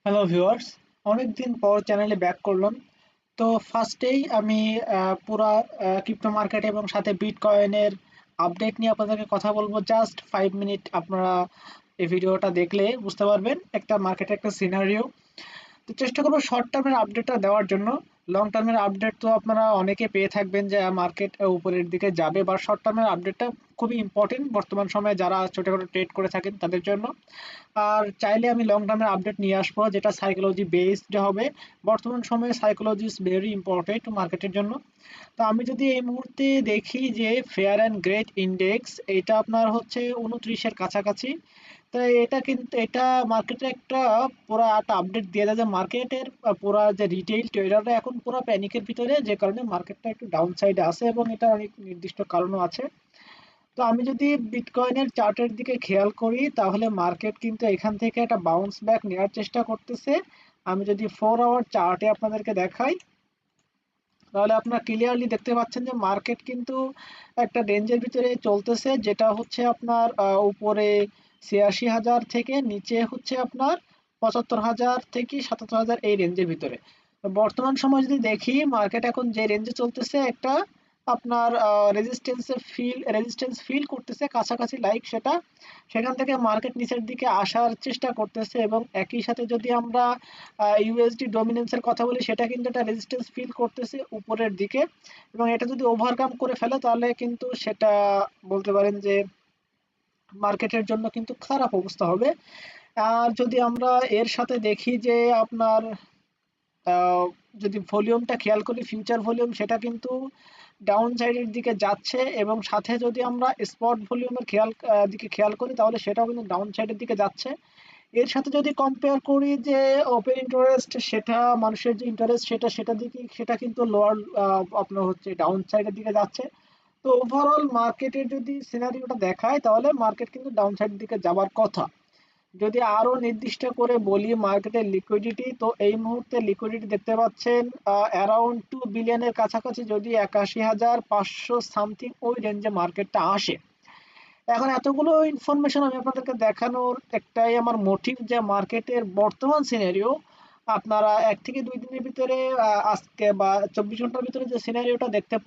Hello viewers, অনেকদিন পর চ্যানেলে ব্যাক করলাম। তো ফার্স্টেই আমি পুরা ক্রিপ্টো মার্কেট এবং সাথে বিটকয়েনের আপডেট নিয়ে আপনাদেরকে কথা বলবো। জাস্ট 5 মিনিট আপনারা এই ভিডিওটা দেখলে বুঝতে পারবেন একটা মার্কেটের একটা সিনারিও। তো চেষ্টা করবো শর্ট টার্মের আপডেটটা দেওয়ার জন্য। লং টার্মের আপডেট তো আপনারা অনেকে পেয়ে থাকবেন যে মার্কেট উপরের দিকে যাবে, বা শর্ট টার্মের আপডেটটা খুবই ইম্পর্টেন্ট বর্তমান সময়ে যারা ছোটখাটো ট্রেড করে থাকেন তাদের জন্য। আর চাইলে আমি লং টার্মের আপডেট নিয়ে আসবো যেটা সাইকোলজি বেসড হবে। বর্তমান সময়ে সাইকোলজি ইজ ভেরি ইম্পর্টেন্ট মার্কেটের জন্য। তো আমি যদি এই মুহূর্তে দেখি যে ফেয়ার অ্যান্ড গ্রেট ইন্ডেক্স এটা আপনার হচ্ছে 29-এর কাছাকাছি। তো এটা কিন্তু এটা মার্কেটে একটা পুরা একটা আপডেট দিয়ে দেয় যে মার্কেটের পুরা যে রিটেইল ট্রেডাররা এখন পুরো প্যানিকের ভিতরে, যে কারণে মার্কেটটা একটু ডাউন সাইডে আছে এবং এটা অনেক নির্দিষ্ট কারণও আছে। তো আমি যদি বিটকয়েনের চার্টের দিকে খেয়াল করি তাহলে মার্কেট কিন্তু এখান থেকে একটা বাউন্স ব্যাক নেওয়ার চেষ্টা করতেছে। আমি যদি 4 আওয়ার চার্টে আপনাদেরকে দেখাই তাহলে আপনারা ক্লিয়ারলি দেখতে পাচ্ছেন যে মার্কেট কিন্তু একটা রেঞ্জের ভিতরে চলতেছে, যেটা হচ্ছে আপনার উপরে 86,000 থেকে নিচে হচ্ছে আপনার 75,000 থেকে 77,000 এই রেঞ্জের ভিতরে। তো বর্তমান সময় যদি দেখি মার্কেট এখন যে রেঞ্জে চলতেছে একটা আপনার রেজিস্ট্যান্স ফিল করতেছে কাছাকাছি, লাইক সেটা সেখান থেকে মার্কেট নিচের দিকে আসার চেষ্টা করতেছে। এবং একই সাথে যদি আমরা ইউএসডি ডমিনেন্সের কথা বলি সেটা কিন্তু একটা রেজিস্ট্যান্স ফিল করতেছে উপরের দিকে, এবং এটা যদি ওভারকাম করে ফেলে তাহলে কিন্তু সেটা বলতে পারেন যে মার্কেটের জন্য কিন্তু খারাপ অবস্থা হবে। আর যদি আমরা এর সাথে দেখি যে আপনার আহ, যদি ভলিউমটা খেয়াল করি ফিউচার ভলিউম সেটা কিন্তু ডাউন সাইডের দিকে যাচ্ছে, এবং সাথে যদি আমরা স্পট ভলিউমের দিকে খেয়াল করি তাহলে সেটাও কিন্তু ডাউন সাইডের দিকে যাচ্ছে। এর সাথে যদি কম্পেয়ার করি যে ওপেন ইন্টারেস্ট সেটা মানুষের যে ইন্টারেস্ট সেটা কিন্তু লোয়ার আপনার হচ্ছে ডাউন সাইডের দিকে যাচ্ছে। তো ওভারঅল মার্কেটের যদি সিনারিওটা দেখায় তাহলে মার্কেট কিন্তু ডাউন সাইডের দিকে যাবার কথা। যদি আরো নির্দিষ্ট করে বলি মার্কেটের লিকুইডিটি, তো এই মুহূর্তে লিকুইডিটি দেখতে পাচ্ছেন অ্যারাউন্ড 2 বিলিয়নের কাছাকাছি, যদি 81,500 সামথিং ওই রেঞ্জে মার্কেটটা আসে। এখন এতগুলো ইনফরমেশন আমি আপনাদেরকে দেখানোর একটাই আমার মোটিভ যে মার্কেটের বর্তমান সিনারিও আপনারা 1 থেকে 2 দিনের ভিতরে আজকে বা 24 ঘন্টার ভিতরে যে সিনারিওটা দেখতে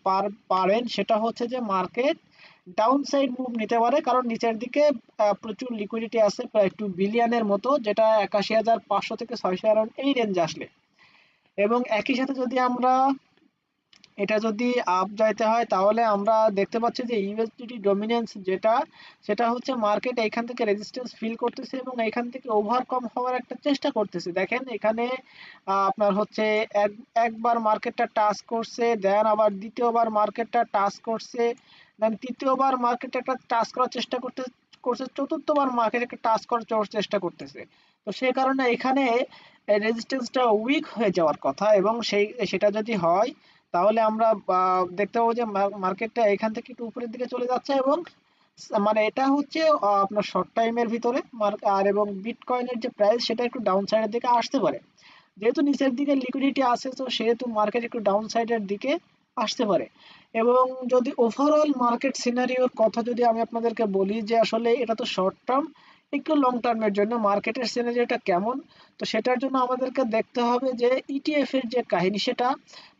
পারেন সেটা হচ্ছে যে মার্কেট ডাউন সাইড মুভ নিতে পারে, কারণ নিচের দিকে প্রচুর লিকুইডিটি আছে প্রায় 2 বিলিয়নের মতো, যেটা 81,500 থেকে 600 অ্যারাউন্ড এই রেঞ্জে আসলে। এবং একই সাথে যদি আমরা এটা যদি আপ যাইতে হয় তাহলে আমরা দেখতে পাচ্ছি যে ইউএসডিটি ডমিনেন্স যেটা সেটা হচ্ছে মার্কেট এখান থেকে রেজিস্ট্যান্স ফিল করতেছে এবং এখান থেকে ওভারকাম হওয়ার একটা চেষ্টা করতেছে। দেখেন এখানে আপনার হচ্ছে একবার মার্কেটটা টাচ করছে, দেন আবার দ্বিতীয়বার মার্কেটটা টাচ করছে, দেন তৃতীয়বার মার্কেট একটা টাচ করার চেষ্টা করছে, চতুর্থবার মার্কেট একটা টাচ করার চেষ্টা করতেছে। তো সেই কারণে এখানে রেজিস্ট্যান্সটা উইক হয়ে যাওয়ার কথা, এবং সেটা যদি হয় তাহলে আমরা দেখতে পাবো যে মার্কেটটা এখান থেকে একটু উপরের দিকে চলে যাচ্ছে, এবং মানে এটা হচ্ছে আপনার শর্ট টাইমের ভিতরে আর এবং বিটকয়েনের যে প্রাইস সেটা একটু ডাউন সাইডের দিকে আসতে পারে। যেহেতু নিচের দিকে লিকুইডিটি আছে তো সেহেতু মার্কেট একটু ডাউন সাইডের দিকে আসতে পারে। এবং যদি ওভারঅল মার্কেট সিনারিওর কথা যদি আমি আপনাদেরকে বলি যে আসলে এটা তো শর্ট টার্ম, একটু লং টার্মের জন্য মার্কেটের সিনারিওটা কেমন, তো সেটার জন্য আমাদেরকে দেখতে হবে যে ইটিএফ এর যে কাহিনী সেটা।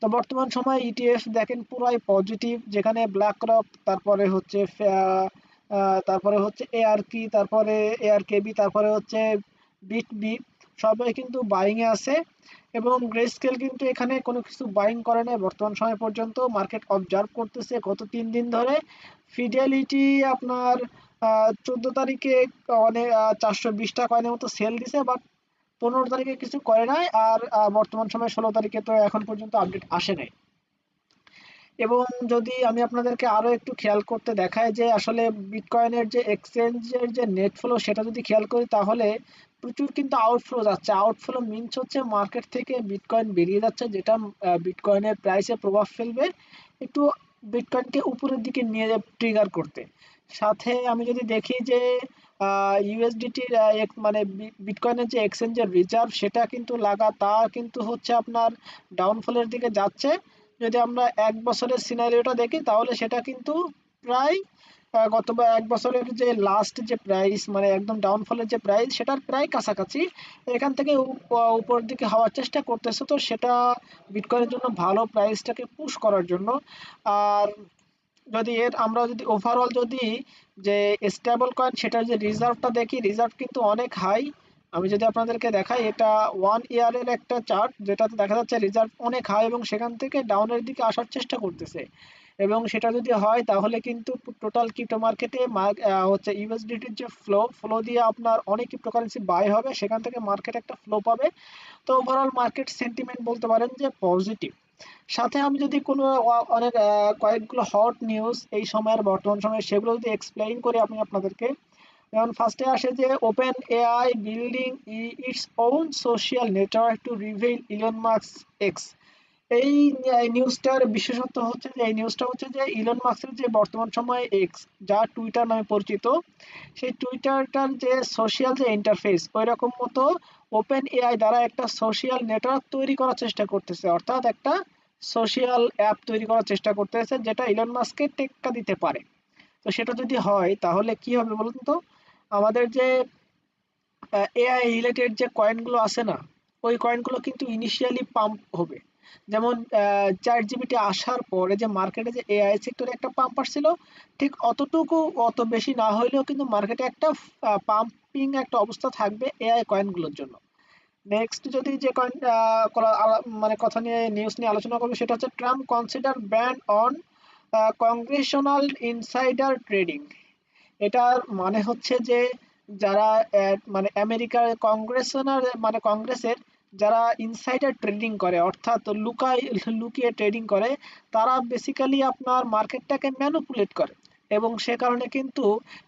তো বর্তমান সময়ে ইটিএফ দেখেন পুরাই পজিটিভ, যেখানে ব্ল্যাক রক, তারপরে হচ্ছে এআরকি, তারপরে এআরকেবি, তারপরে হচ্ছে বিটবি, সবাই কিন্তু বাইং এ আছে। এবং গ্রেস্কেল কিন্তু এখানে কোনো কিছু বাইং করে নাই বর্তমান সময় পর্যন্ত, মার্কেট অবজার্ভ করতেছে গত 3 দিন ধরে। ফিডেলিটি আপনার 14 তারিখে অনেক 420টা কয়েনের মতো সেল দিছে, বাট 15 তারিখে কিছু করে নাই। আর বর্তমান সময় 16 তারিখে তো এখন পর্যন্ত আপডেট আসে নাই। এবং যদি আমি আপনাদেরকে আরো একটু খেয়াল করতে দেখাই যে আসলে বিটকয়েনের যে এক্সচেঞ্জের যে নেট ফ্লো সেটা যদি খেয়াল করি তাহলে প্রচুর কিন্তু আউটফ্লো যাচ্ছে। আউটফ্লো মিনস হচ্ছে মার্কেট থেকে বিটকয়েন বেরিয়ে যাচ্ছে, যেটা বিটকয়েনের প্রাইসে প্রভাব ফেলবে একটু, বিটকয়েনকে উপরের দিকে নিয়ে ট্রিগার করতে। সাথে আমি যদি দেখি যে ইউএসডিটির মানে বিটকয়েনের যে এক্সচেঞ্জের রিজার্ভ সেটা কিন্তু লাগাতার কিন্তু হচ্ছে আপনার ডাউনফলের দিকে যাচ্ছে। যদি আমরা 1 বছরের সিনারিওটা দেখি তাহলে সেটা কিন্তু প্রায় গত এক বছরের যে লাস্ট যে প্রাইস মানে একদম ডাউনফলের যে প্রাইস সেটার প্রায় কাছাকাছি। এখান থেকে উপরের দিকে হওয়ার চেষ্টা করতেছে, তো সেটা বিটকয়েনের জন্য ভালো, প্রাইসটাকে পুশ করার জন্য। আর যদি আমরা যদি ওভারঅল যদি যে স্টেবল কয়েন সেটার যে রিজার্ভটা দেখি, রিজার্ভ কিন্তু অনেক হাই। আমি যদি আপনাদেরকে দেখাই, এটা 1 ইয়ারের একটা চার্ট, যেটাতে দেখা যাচ্ছে রিজার্ভ অনেক হাই এবং সেখান থেকে ডাউনের দিকে আসার চেষ্টা করতেছে। এবং সেটা যদি হয় তাহলে কিন্তু টোটাল ক্রিপ্টো মার্কেটে হচ্ছে ইউএসডিটির যে ফ্লো দিয়ে আপনার অনেক ক্রিপ্টোকারেন্সি বাই হবে, সেখান থেকে মার্কেট একটা ফ্লো পাবে। তো ওভারঅল মার্কেট সেন্টিমেন্ট বলতে পারেন যে পজিটিভ। সাথে আমি যদি কোনো অনেক কয়েকগুলো হট নিউজ এই সময়ের বর্তমান সময়ে সেগুলো যদি এক্সপ্লেইন করি আমি আপনাদেরকে, যেমন ফার্স্টে আসে যে open AI building its own social network two reveal Elon Musk x. এই নিউজটার বিশেষত্ব হচ্ছে যে এই নিউজটা হচ্ছে যে ইলন মাস্কের যে বর্তমান সময়ে এক্স, যা টুইটার নামে পরিচিত, সেই টুইটারটার যে সোশ্যাল যে ইন্টারফেস ওই রকম মতো ওপেন এআই দ্বারা একটা সোশ্যাল নেটওয়ার্ক তৈরি করার চেষ্টা করতেছে, অর্থাৎ একটা সোশ্যাল অ্যাপ তৈরি করার চেষ্টা করতেছে যেটা ইলন মাস্ককে টেক্কা দিতে পারে। তো সেটা যদি হয় তাহলে কি হবে বলুন তো? আমাদের যে এআই রিলেটেড যে কয়েনগুলো আছে না, ওই কয়েনগুলো কিন্তু ইনিশিয়ালি পাম্প হবে। যেমন চ্যাট জিপিটি আসার পরে যে মার্কেটে যে এআই সেক্টরে একটা পাম্প আসছিল, ঠিক অতটুকু, অত বেশি না হইলেও কিন্তু মার্কেটে একটা পাম্পিং একটা অবস্থা থাকবে এআই কয়েনগুলোর জন্য। নেক্সট যদি যে কয়েন মানে কথা নিয়ে নিউজ নিয়ে আলোচনা করবো, সেটা হচ্ছে Trump consider ban on congressional insider trading. এটার মানে হচ্ছে যে যারা মানে আমেরিকার কংগ্রেশনাল মানে কংগ্রেসের যারা ইনসাইডার ট্রেডিং করে, অর্থাৎ লুকিয়ে ট্রেডিং করে, তারা বেসিক্যালি আপনার মার্কেটটাকে ম্যানিপুলেট করে এবং সে কারণে কিন্তু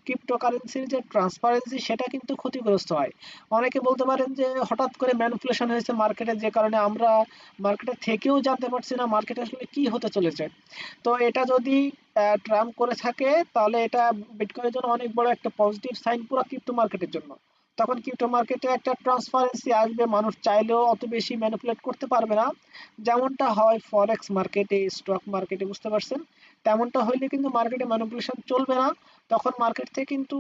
ক্রিপ্টোকারেন্সির যে ট্রান্সপারেন্সি সেটা কিন্তু ক্ষতিগ্রস্ত হয়। অনেকে বলতে পারেন যে হঠাৎ করে ম্যানিপুলেশন হয়েছে মার্কেটে, যে কারণে আমরা মার্কেটে থেকেও জানতে পারছি না মার্কেটে আসলে কি হতে চলেছে। তো এটা যদি ট্রাম্প করে থাকে তাহলে এটা বিটকয়েনের জন্য অনেক বড় একটা পজিটিভ সাইন পুরো ক্রিপ্টো মার্কেটের জন্য। তখন ক্রিপ্টো মার্কেটে একটা ট্রান্সপারেন্সি আসবে, মানুষ চাইলেও অত বেশি ম্যানিপুলেট করতে পারবে না, যেমনটা হয় ফরেক্স মার্কেটে, স্টক মার্কেটে, বুঝতে পারছেন? তেমনটা হইলে কিন্তু মার্কেটে ম্যানিপুলেশন চলবে না। তখন মার্কেট থেকে কিন্তু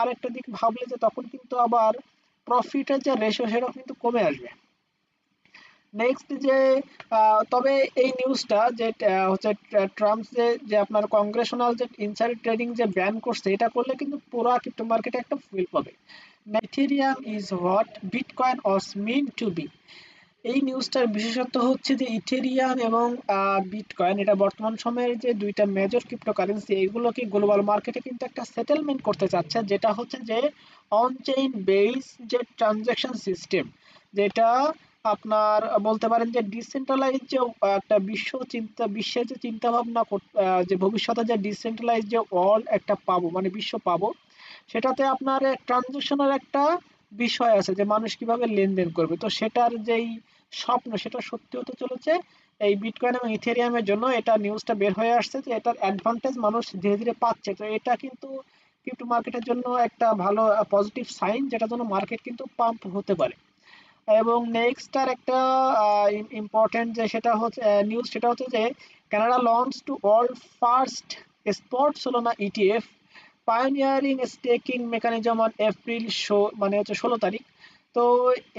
আরেকটা দিক ভাবলে যে তখন কিন্তু আবার প্রফিটের যে রেশিও সেটাও কিন্তু কমে আসবে। নেক্সট যে তবে এই নিউজটা যে হচ্ছে ট্রাম্প যে আপনার কংগ্রেশনাল যে ইনসাইড ট্রেডিং যে ব্যান করছে, এটা করলে কিন্তু পুরো ক্রিপ্টো মার্কেটে একটা ফুল পাবে। Ethereum is what Bitcoin was mean to be. এই নিউজটার বিশেষত্ব হচ্ছে যে ইথেরিয়াম এবং বিটকয়েন এটা বর্তমান সময়ের যে দুইটা মেজর ক্রিপ্টোকারেন্সি, এগুলোকে গ্লোবাল মার্কেটে কিন্তু একটা সেটেলমেন্ট করতে চাচ্ছে, যেটা হচ্ছে যে অন চেইন বেস যে ট্রানজ্যাকশন সিস্টেম, যেটা আপনার বলতে পারেন যে ডিসেন্ট্রালাইজ যে একটা বিশ্বের যে চিন্তা ভাবনা যে ভবিষ্যতে যে ডিসেন্ট্রালাইজ যে ওয়ার্ল্ড একটা পাবো মানে বিশ্ব পাবো, সেটাতে আপনার ট্রানজ্যাকশনের একটা বিষয় আছে যে মানুষ কিভাবে লেনদেন করবে, তো সেটার যেই স্বপ্ন সেটা সত্যি হতে চলেছে এই বিটকয়েন এবং ইথেরিয়ামের জন্য। এটা নিউজটা বের হয়ে আসছে যে এটার অ্যাডভান্টেজ মানুষ ধীরে ধীরে পাচ্ছে, তো এটা কিন্তু ক্রিপ্টো মার্কেটের জন্য একটা ভালো পজিটিভ সাইন, যেটার জন্য মার্কেট কিন্তু পাম্প হতে পারে। এবং নেক্সট আর একটা ইম্পর্টেন্ট যে সেটা হচ্ছে নিউজ, সেটা হচ্ছে যে Canada launch to world first spot Solana ETF pioneering staking mechanism on April মানে হচ্ছে 16 তারিখ। তো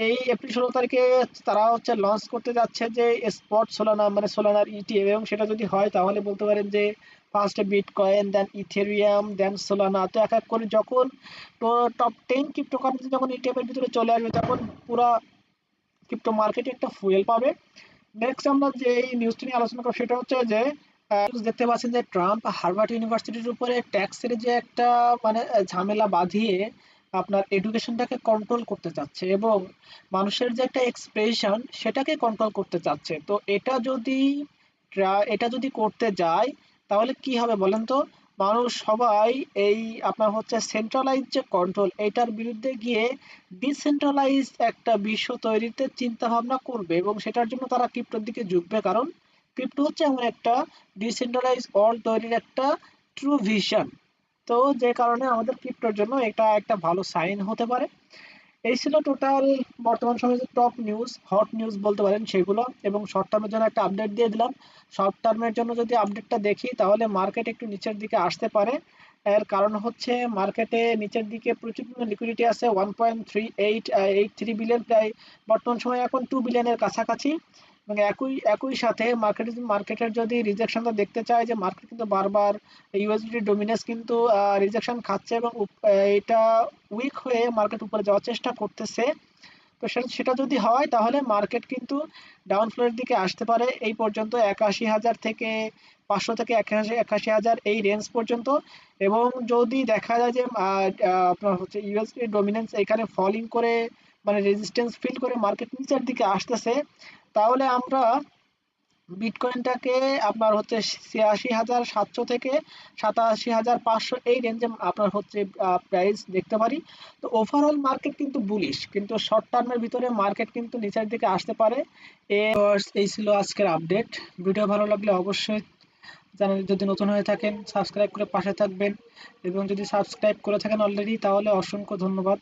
এই এপ্রিল 16 তারিখে তারা হচ্ছে লঞ্চ করতে যাচ্ছে যে স্পট সোলানা মানে সোলানার ইটিএফ, এবং সেটা যদি হয় তাহলে বলতে পারেন যে ফার্স্টে বিটকয়েন, দেন ইথেরিয়াম, দেন সোলানা, তো এক এক করে যখন টপ 10 ক্রিপ্টোকারেন্সি যখন ইটিএফ এর ভিতরে চলে আসবে তখন পুরা ক্রিপ্টো মার্কেটে একটা ফুয়েল পাবে। নেক্সট আমরা যে এই নিউজটি নিয়ে আলোচনা করবো সেটা হচ্ছে যে দেখতে পাচ্ছেন যে ট্রাম্প হার্ভার্ড ইউনিভার্সিটির উপরে ট্যাক্সের যে একটা মানে ঝামেলা বাঁধিয়ে আপনার এডুকেশনটাকে কন্ট্রোল করতে চাচ্ছে এবং মানুষের যে একটা এক্সপ্রেশন সেটাকে কন্ট্রোল করতে চাচ্ছে। তো এটা যদি করতে যায় তাহলে কি হবে বলেন তো? মানুষ সবাই এই আপনার হচ্ছে সেন্ট্রালাইজ যে কন্ট্রোল এটার বিরুদ্ধে গিয়ে ডিসেন্ট্রালাইজ একটা বিশ্ব তৈরিতে চিন্তা ভাবনা করবে এবং সেটার জন্য তারা ক্রিপ্টোর দিকে ঝুঁকবে, কারণ ক্রিপ্টো হচ্ছে এমন একটা ডিসেন্ট্রালাইজ ওয়ার্ল্ড তৈরির একটা ট্রু ভিশন। তো যে কারণে আমাদের ক্রিপ্টোর জন্য এটা একটা ভালো সাইন হতে পারে। এই ছিল টোটাল বর্তমান সময়ে যে টপ নিউজ, হট নিউজ বলতে পারেন সেগুলো, এবং শর্ট টার্মের জন্য একটা আপডেট দিয়ে দিলাম। শর্ট টার্মের জন্য যদি আপডেটটা দেখি তাহলে মার্কেট একটু নিচের দিকে আসতে পারে। এর কারণ হচ্ছে মার্কেটে নিচের দিকে প্রচুর লিকুইডিটি আছে, 1.3883 বিলিয়ন, প্রায় বর্তমান সময়ে এখন 2 বিলিয়নের কাছাকাছি। এবং একই একই সাথে মার্কেটের যদি রিজেকশনটা দেখতে চায়, যে মার্কেট কিন্তু বারবার ইউএসডি ডোমিনেন্স কিন্তু রিজেকশন খাচ্ছে, এবং এটা উইক হয়ে মার্কেট উপরে যাওয়ার চেষ্টা করতেছে। তো সেটা যদি হয় তাহলে মার্কেট কিন্তু ডাউন ফ্লোর দিকে আসতে পারে এই পর্যন্ত 81,000 থেকে 500 থেকে 81,000 এই রেঞ্জ পর্যন্ত। এবং যদি দেখা যায় যে আপনার হচ্ছে ইউএসডি ডমিনেন্স এখানে ফলিং করে, মানে রেজিস্ট্যান্স ফিল করে মার্কেট নিচের দিকে আসতেছে, তাহলে আমরা বিটকয়েনটাকে আপনার হচ্ছে 86,700 থেকে 87,500 এই রেঞ্জে আপনার হচ্ছে প্রাইস দেখতে পারি। তো ওভারঅল মার্কেট কিন্তু বুলিশ, কিন্তু শর্ট টার্মের ভিতরে মার্কেট কিন্তু নিচের দিকে আসতে পারে। এই ছিল আজকের আপডেট। ভিডিও ভালো লাগলে অবশ্যই চ্যানেল যদি নতুন হয়ে থাকেন সাবস্ক্রাইব করে পাশে থাকবেন, এবং যদি সাবস্ক্রাইব করে থাকেন অলরেডি তাহলে অসংখ্য ধন্যবাদ।